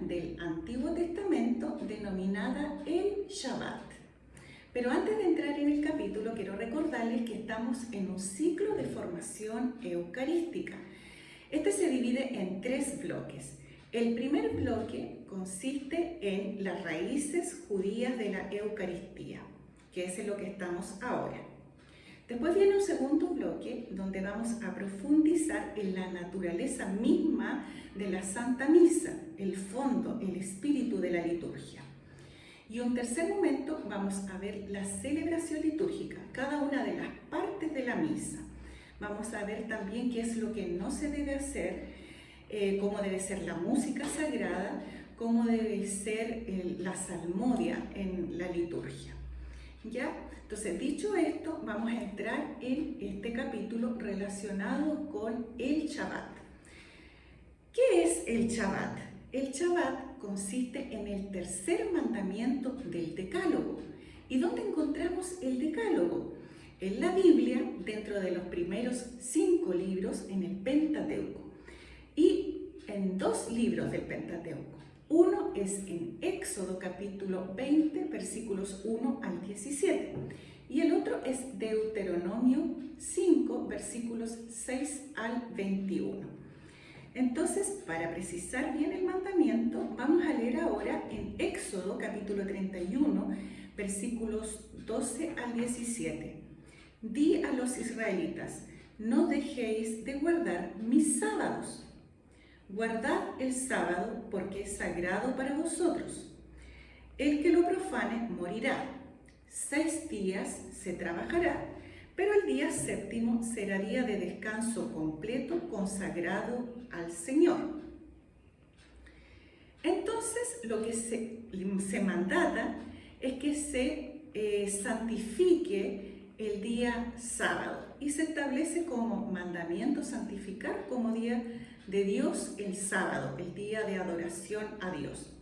del Antiguo Testamento denominada el Shabbat. Pero antes de entrar en el capítulo, quiero recordarles que estamos en un ciclo de formación eucarística. Este se divide en 3 bloques. El primer bloque consiste en las raíces judías de la Eucaristía, que es en lo que estamos ahora. Después viene un segundo bloque donde vamos a profundizar en la naturaleza misma de la Santa Misa, el fondo, el espíritu de la liturgia. Y un tercer momento vamos a ver la celebración litúrgica, cada una de las partes de la misa. Vamos a ver también qué es lo que no se debe hacer, cómo debe ser la música sagrada, cómo debe ser la salmodia en la liturgia. ¿Ya? Entonces, dicho esto, vamos a entrar en este capítulo relacionado con el Shabbat. ¿Qué es el Shabbat? El Shabbat consiste en el tercer mandamiento del Decálogo. ¿Y dónde encontramos el Decálogo? En la Biblia, dentro de los primeros 5 libros en el Pentateuco y en 2 libros del Pentateuco. Uno es en Éxodo capítulo 20, versículos 1 al 17, y el otro es Deuteronomio 5, versículos 6 al 21. Entonces, para precisar bien el mandamiento, vamos a leer ahora en Éxodo capítulo 31, versículos 12 al 17. Di a los israelitas: no dejéis de guardar mis sábados. Guardad el sábado porque es sagrado para vosotros. El que lo profane morirá. 6 días se trabajará, pero el día 7º será día de descanso completo consagrado al Señor. Entonces, lo que se mandata es que se santifique el día sábado y se establece como mandamiento santificar como día de Dios el sábado, el día de adoración a Dios.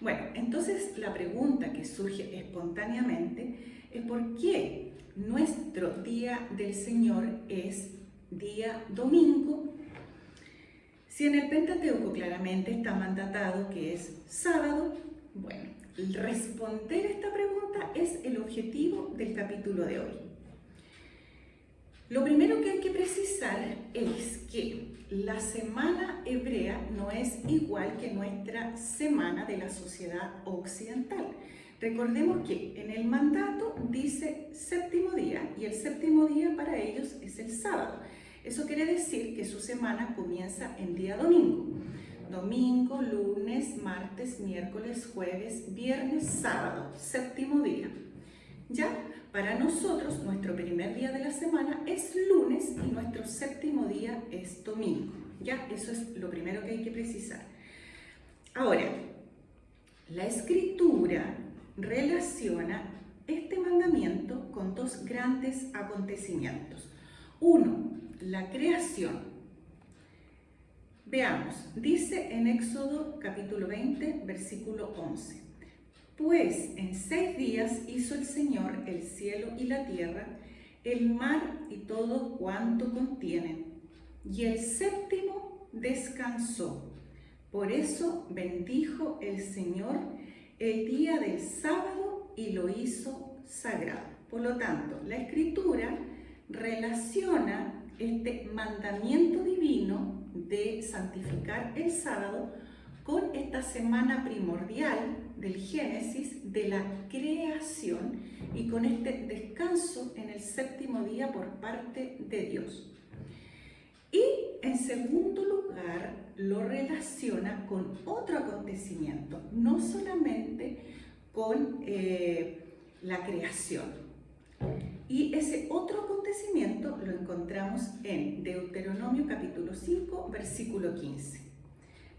Bueno, entonces la pregunta que surge espontáneamente es ¿por qué nuestro día del Señor es día domingo? Si en el Pentateuco claramente está mandatado que es sábado, bueno, responder esta pregunta es el objetivo del capítulo de hoy. Lo primero que hay que precisar es que la semana hebrea no es igual que nuestra semana de la sociedad occidental. Recordemos que en el mandato dice 7º día y el 7º día para ellos es el sábado. Eso quiere decir que su semana comienza en día domingo. Domingo, lunes, martes, miércoles, jueves, viernes, sábado, 7º día. ¿Ya? Para nosotros, nuestro primer día de la semana es lunes y nuestro 7º día es domingo. ¿Ya? Eso es lo primero que hay que precisar. Ahora, la Escritura relaciona este mandamiento con 2 grandes acontecimientos. Uno, la creación. Veamos, dice en Éxodo capítulo 20, versículo 11. Pues en 6 días hizo el Señor el cielo y la tierra, el mar y todo cuanto contienen, y el 7º descansó. Por eso bendijo el Señor el día del sábado y lo hizo sagrado. Por lo tanto, la Escritura relaciona este mandamiento divino de santificar el sábado con esta semana primordial del Génesis de la creación y con este descanso en el 7º día por parte de Dios. Y en segundo lugar lo relaciona con otro acontecimiento, no solamente con la creación. Y ese otro acontecimiento lo encontramos en Deuteronomio capítulo 5, versículo 15.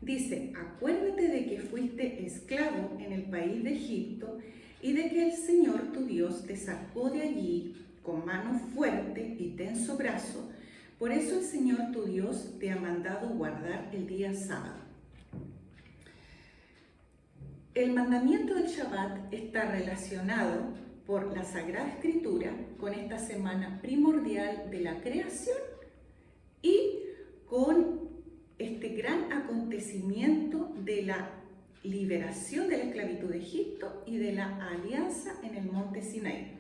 Dice: acuérdate de que fuiste esclavo en el país de Egipto y de que el Señor tu Dios te sacó de allí con mano fuerte y tenso brazo. Por eso el Señor tu Dios te ha mandado guardar el día sábado. El mandamiento del Shabbat está relacionado por la Sagrada Escritura con esta semana primordial de la creación y con este gran acontecimiento de la liberación de la esclavitud de Egipto y de la alianza en el monte Sinaí.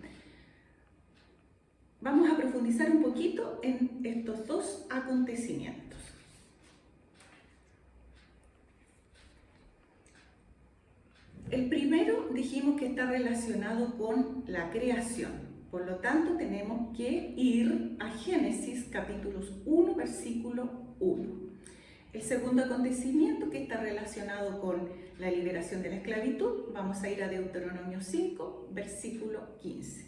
Vamos a profundizar un poquito en estos dos acontecimientos. El primero dijimos que está relacionado con la creación, por lo tanto tenemos que ir a Génesis capítulos 1, versículo 1. El segundo acontecimiento que está relacionado con la liberación de la esclavitud, vamos a ir a Deuteronomio 5, versículo 15.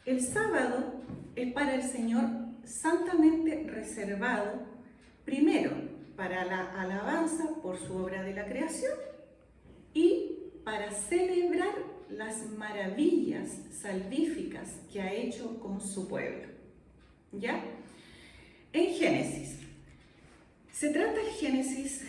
El sábado es para el Señor santamente reservado, primero para la alabanza por su obra de la creación y para celebrar las maravillas salvíficas que ha hecho con su pueblo. ¿Ya? En Génesis. Se trata el Génesis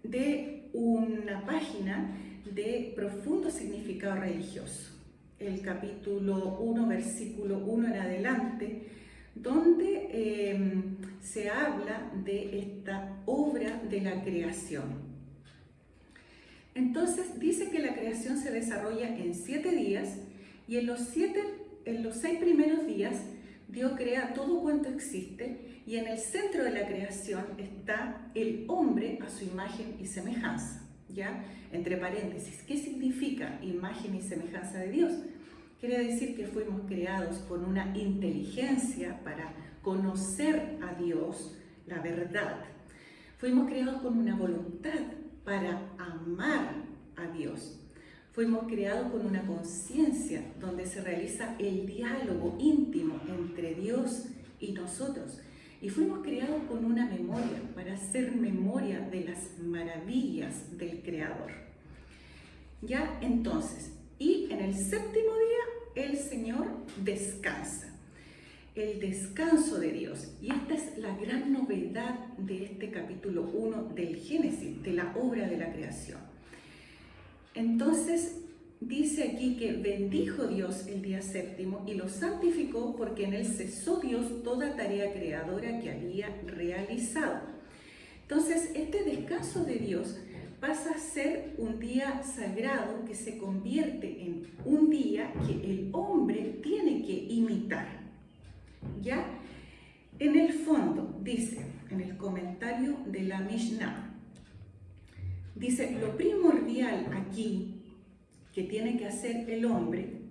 de una página de profundo significado religioso. El capítulo 1, versículo 1 en adelante, donde se habla de esta obra de la creación. Entonces dice que la creación se desarrolla en 7 días y en los 6 primeros días Dios crea todo cuanto existe y en el centro de la creación está el hombre a su imagen y semejanza. ¿Ya? Entre paréntesis, ¿qué significa imagen y semejanza de Dios? Quiere decir que fuimos creados con una inteligencia para conocer a Dios, la verdad. Fuimos creados con una voluntad para amar a Dios. Fuimos creados con una conciencia donde se realiza el diálogo íntimo entre Dios y nosotros. Y fuimos creados con una memoria para hacer memoria de las maravillas del Creador. Ya, entonces, y en el séptimo día el Señor descansa. El descanso de Dios. Y esta es la gran novedad de este capítulo 1 del Génesis, de la obra de la creación. Entonces, dice aquí que bendijo Dios el día séptimo y lo santificó porque en él cesó Dios toda tarea creadora que había realizado. Entonces, este descanso de Dios pasa a ser un día sagrado que se convierte en un día que el hombre tiene que imitar. ¿Ya? En el fondo, dice, en el comentario de la Mishnah, dice, lo primordial aquí que tiene que hacer el hombre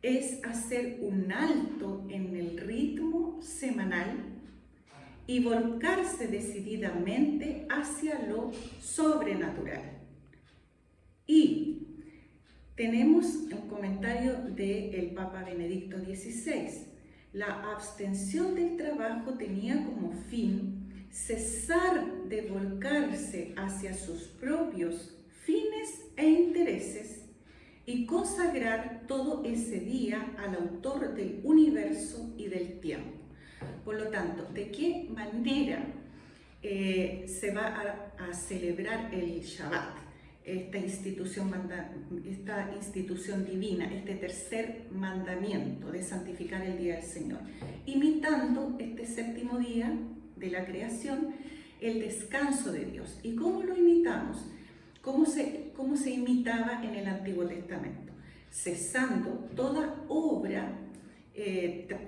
es hacer un alto en el ritmo semanal y volcarse decididamente hacia lo sobrenatural. Y tenemos un comentario del Papa Benedicto XVI. La abstención del trabajo tenía como fin cesar de volcarse hacia sus propios fines e intereses y consagrar todo ese día al autor del universo y del tiempo. Por lo tanto, ¿de qué manera se va a celebrar el Shabbat? Esta institución divina, este tercer mandamiento de santificar el día del Señor, imitando este séptimo día de la creación, el descanso de Dios. ¿Y cómo lo imitamos? ¿Cómo se imitaba en el Antiguo Testamento? Cesando toda obra,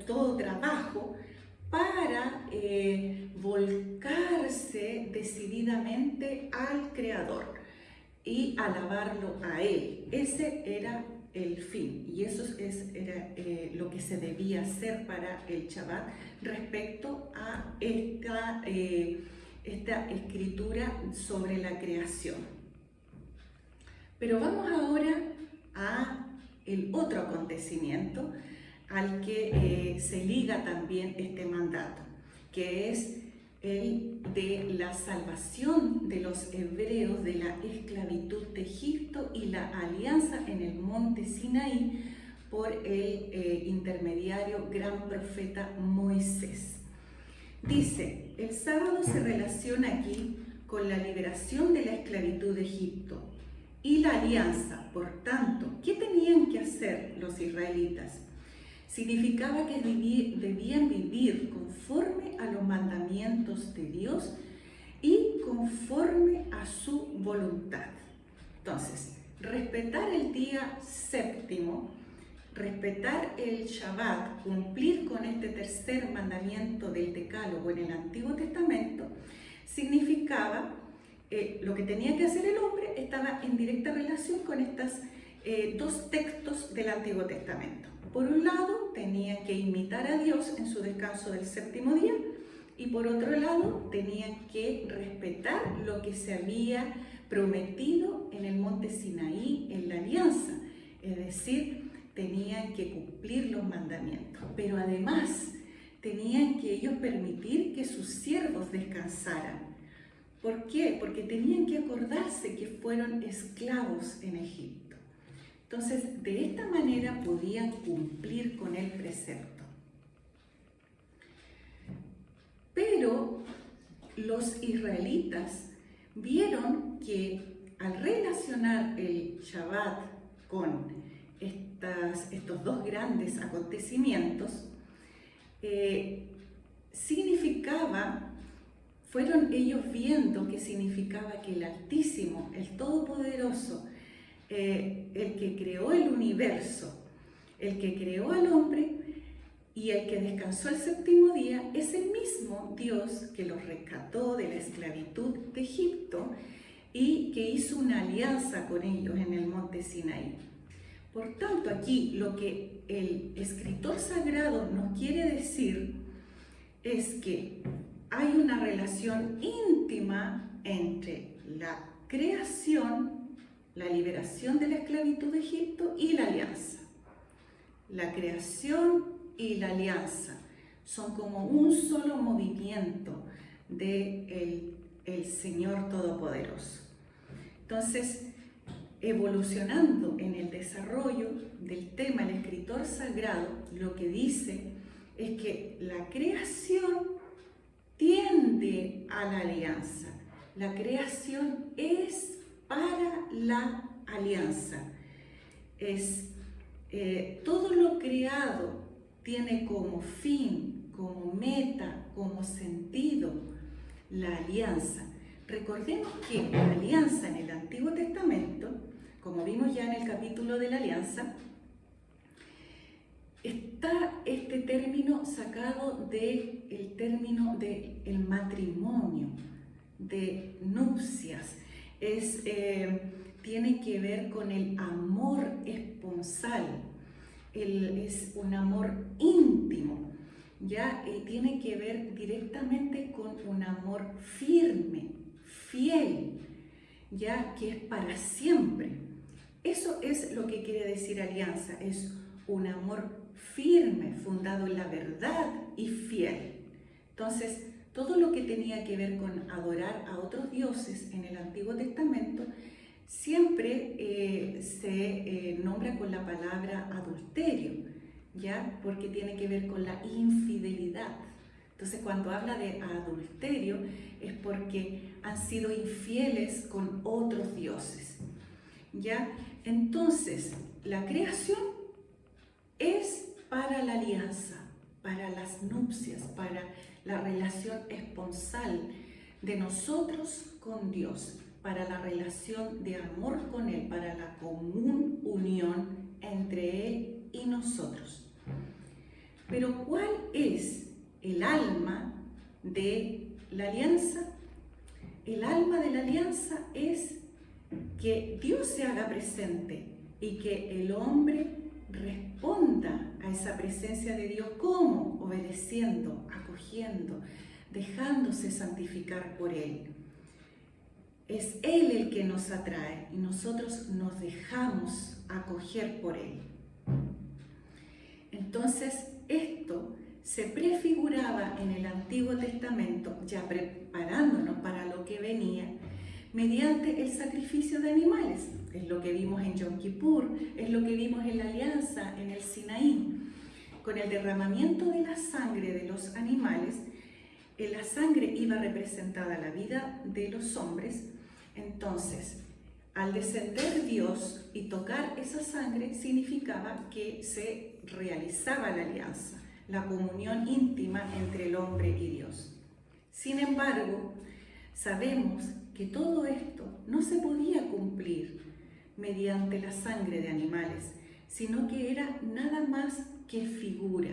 todo trabajo, para volcarse decididamente al Creador y alabarlo a Él. Ese era el fin y eso era lo que se debía hacer para el Shabbat respecto a esta escritura sobre la creación. Pero vamos ahora a el otro acontecimiento al que se liga también este mandato, que es el de la salvación de los hebreos de la esclavitud de Egipto y la alianza en el monte Sinaí por el intermediario gran profeta Moisés. Dice, el sábado se relaciona aquí con la liberación de la esclavitud de Egipto y la alianza. Por tanto, ¿qué tenían que hacer los israelitas? Significaba que debían vivir conforme a los mandamientos de Dios y conforme a su voluntad. Entonces, respetar el día séptimo, respetar el Shabbat, cumplir con este tercer mandamiento del Decálogo en el Antiguo Testamento, significaba lo que tenía que hacer el hombre estaba en directa relación con estos dos textos del Antiguo Testamento. Por un lado, tenían que imitar a Dios en su descanso del séptimo día, y por otro lado, tenían que respetar lo que se había prometido en el monte Sinaí, en la alianza, es decir, tenían que cumplir los mandamientos, pero además tenían que ellos permitir que sus siervos descansaran. ¿Por qué? Porque tenían que acordarse que fueron esclavos en Egipto. Entonces, de esta manera podían cumplir con el precepto. Pero los israelitas vieron que al relacionar el Shabbat con estos dos grandes acontecimientos, fueron ellos viendo que significaba que el Altísimo, el Todopoderoso, el que creó el universo, el que creó al hombre y el que descansó el séptimo día, es el mismo Dios que los rescató de la esclavitud de Egipto y que hizo una alianza con ellos en el monte Sinaí. Por tanto, aquí lo que el escritor sagrado nos quiere decir es que hay una relación íntima entre la creación, la liberación de la esclavitud de Egipto y la alianza. La creación y la alianza son como un solo movimiento del Señor Todopoderoso. Entonces, evolucionando en el desarrollo del tema, el escritor sagrado lo que dice es que la creación tiende a la alianza. La creación es para la alianza. Todo lo creado tiene como fin, como meta, como sentido la alianza. Recordemos que la alianza en el Antiguo Testamento, como vimos ya en el capítulo de la alianza, está este término sacado del término del matrimonio, de nupcias. Tiene que ver con el amor esponsal, es un amor íntimo, ya tiene que ver directamente con un amor firme, fiel, ya que es para siempre. Eso es lo que quiere decir alianza, es un amor firme, fundado en la verdad y fiel. Entonces, todo lo que tenía que ver con adorar a otros dioses en el Antiguo Testamento siempre se nombra con la palabra adulterio, ¿ya? Porque tiene que ver con la infidelidad. Entonces, cuando habla de adulterio es porque han sido infieles con otros dioses, ¿ya? Entonces, la creación es para la alianza, para las nupcias, para la relación esponsal de nosotros con Dios, para la relación de amor con Él, para la común unión entre Él y nosotros. Pero ¿cuál es el alma de la alianza? El alma de la alianza es que Dios se haga presente y que el hombre responda a esa presencia de Dios. ¿Cómo? Obedeciendo, acogiendo, dejándose santificar por Él. Es Él el que nos atrae y nosotros nos dejamos acoger por Él. Entonces, esto se prefiguraba en el Antiguo Testamento, ya preparándonos para lo que venía, mediante el sacrificio de animales. Es lo que vimos en Yom Kippur, es lo que vimos en la alianza en el Sinaí. Con el derramamiento de la sangre de los animales, la sangre iba representada a la vida de los hombres. Entonces, al descender Dios y tocar esa sangre, significaba que se realizaba la alianza, la comunión íntima entre el hombre y Dios. Sin embargo, sabemos que todo esto no se podía cumplir mediante la sangre de animales, sino que era nada más que figura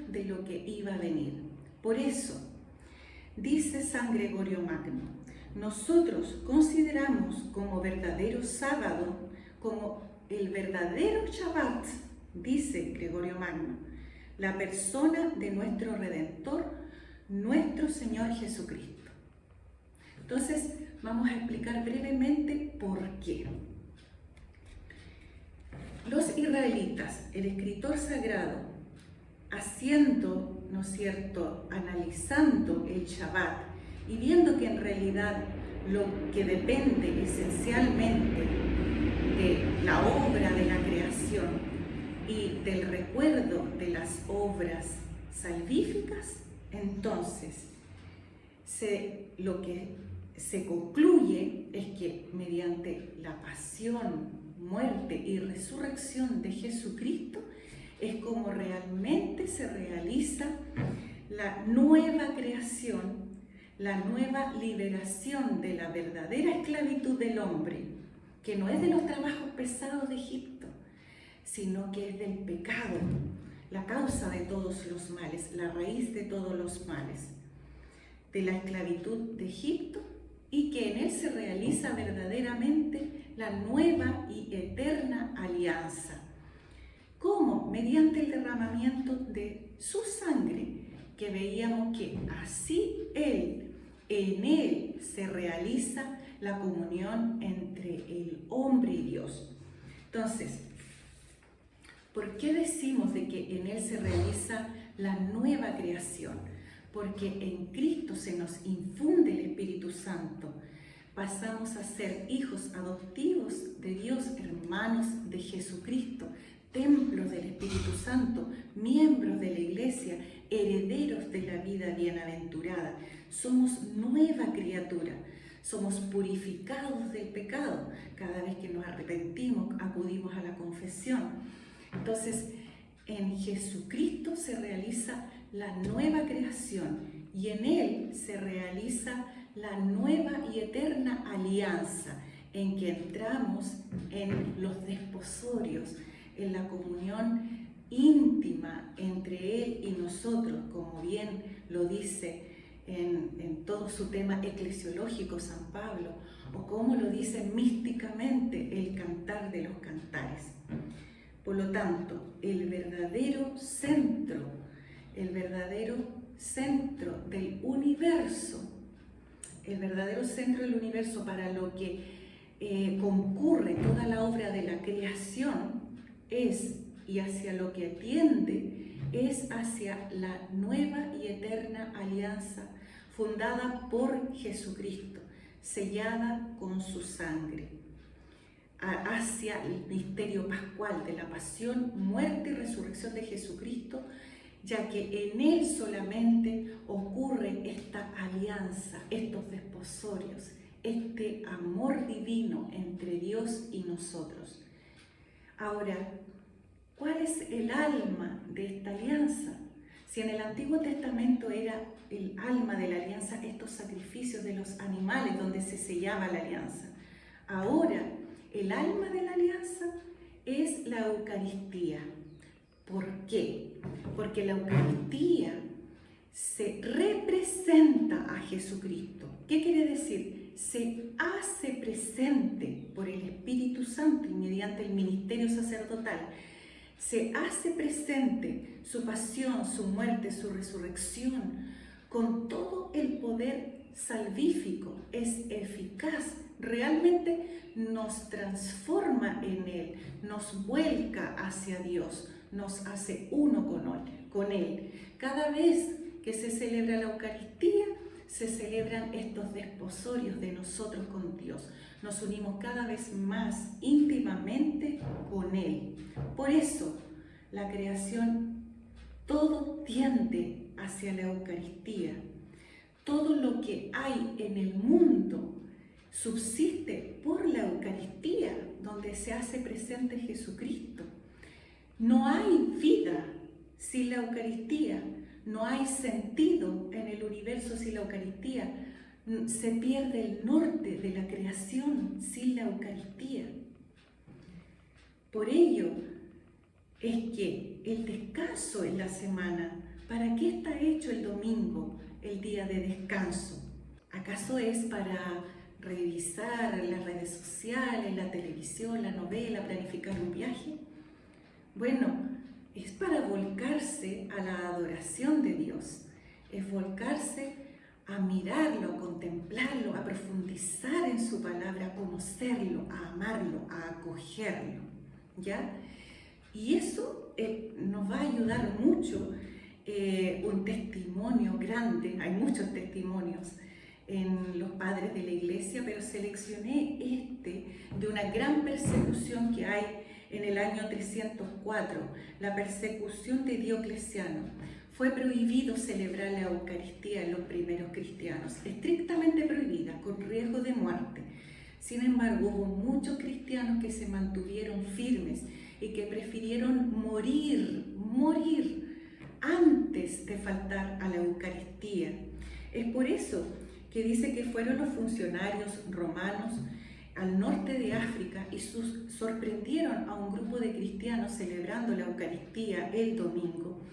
de lo que iba a venir. Por eso, dice San Gregorio Magno, nosotros consideramos como verdadero sábado, como el verdadero Shabbat, dice Gregorio Magno, la persona de nuestro Redentor, nuestro Señor Jesucristo. Entonces, vamos a explicar brevemente por qué. Los israelitas, el escritor sagrado, haciendo, ¿no es cierto?, analizando el Shabbat y viendo que en realidad lo que depende esencialmente de la obra de la creación y del recuerdo de las obras salvíficas, entonces lo que se concluye es que mediante la pasión, muerte y resurrección de Jesucristo es como realmente se realiza la nueva creación, la nueva liberación de la verdadera esclavitud del hombre, que no es de los trabajos pesados de Egipto, sino que es del pecado, la causa de todos los males, la raíz de todos los males, de la esclavitud de Egipto, y que en él se realiza verdaderamente la nueva y eterna alianza. ¿Cómo? Mediante el derramamiento de su sangre, que veíamos que así en él se realiza la comunión entre el hombre y Dios. Entonces, ¿por qué decimos de que en él se realiza la nueva creación? Porque en Cristo se nos infunde el Espíritu Santo. Pasamos a ser hijos adoptivos de Dios, hermanos de Jesucristo, templos del Espíritu Santo, miembros de la Iglesia, herederos de la vida bienaventurada. Somos nueva criatura, somos purificados del pecado. Cada vez que nos arrepentimos, acudimos a la confesión. Entonces, en Jesucristo se realiza la nueva creación y en él se realiza la nueva y eterna alianza en que entramos en los desposorios, en la comunión íntima entre él y nosotros, como bien lo dice en todo su tema eclesiológico San Pablo, o como lo dice místicamente el Cantar de los Cantares. Por lo tanto, el verdadero centro del universo, para lo que concurre toda la obra de la creación y hacia lo que atiende, es hacia la nueva y eterna alianza fundada por Jesucristo, sellada con su sangre, hacia el misterio pascual de la pasión, muerte y resurrección de Jesucristo, ya que en él solamente ocurre esta alianza, estos desposorios, este amor divino entre Dios y nosotros. Ahora, ¿cuál es el alma de esta alianza? Si en el Antiguo Testamento era el alma de la alianza estos sacrificios de los animales donde se sellaba la alianza, ahora el alma de la alianza es la Eucaristía. ¿Por qué? Porque la Eucaristía se representa a Jesucristo. ¿Qué quiere decir? Se hace presente por el Espíritu Santo y mediante el ministerio sacerdotal. Se hace presente su pasión, su muerte, su resurrección, con todo el poder salvífico. Es eficaz, realmente nos transforma en él, nos vuelca hacia Dios, nos hace uno con él. Cada vez que se celebra la Eucaristía, se celebran estos desposorios de nosotros con Dios. Nos unimos cada vez más íntimamente con él. Por eso, la creación, todo tiende hacia la Eucaristía. Todo lo que hay en el mundo subsiste por la Eucaristía, donde se hace presente Jesucristo. No hay vida sin la Eucaristía, no hay sentido en el universo sin la Eucaristía, Se pierde el norte de la creación sin la Eucaristía. Por ello es que el descanso en la semana, ¿para qué está hecho el domingo, el día de descanso? ¿Acaso es para revisar las redes sociales, la televisión, la novela, planificar un viaje? Bueno, es para volcarse a la adoración de Dios, es volcarse a mirarlo, a contemplarlo, a profundizar en su palabra, a conocerlo, a amarlo, a acogerlo, ¿ya? Y eso nos va a ayudar mucho, un testimonio grande, hay muchos testimonios en los padres de la iglesia, pero seleccioné de una gran persecución que hay en el año 304, la persecución de Diocleciano. Fue prohibido celebrar la Eucaristía en los primeros cristianos, estrictamente prohibida, con riesgo de muerte. Sin embargo, hubo muchos cristianos que se mantuvieron firmes y que prefirieron morir antes de faltar a la Eucaristía. Es por eso que dice que fueron los funcionarios romanos al norte de África y sorprendieron a un grupo de cristianos celebrando la Eucaristía el domingo.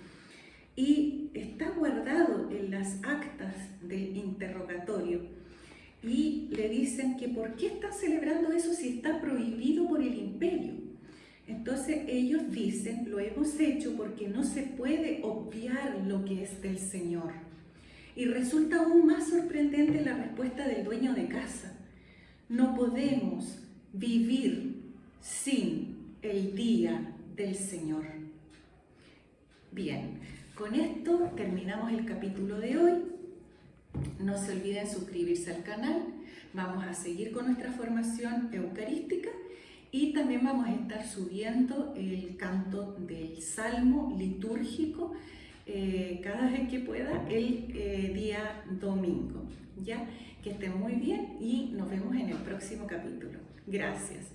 Y está guardado en las actas del interrogatorio. Y le dicen que ¿por qué están celebrando eso si está prohibido por el imperio? Entonces ellos dicen, lo hemos hecho porque no se puede obviar lo que es del Señor. Y resulta aún más sorprendente la respuesta del dueño de casa. No podemos vivir sin el día del Señor. Bien, con esto terminamos el capítulo de hoy. No se olviden suscribirse al canal. Vamos a seguir con nuestra formación eucarística y también vamos a estar subiendo el canto del salmo litúrgico cada vez que pueda el día domingo. ¿Ya? Que estén muy bien y nos vemos en el próximo capítulo. Gracias.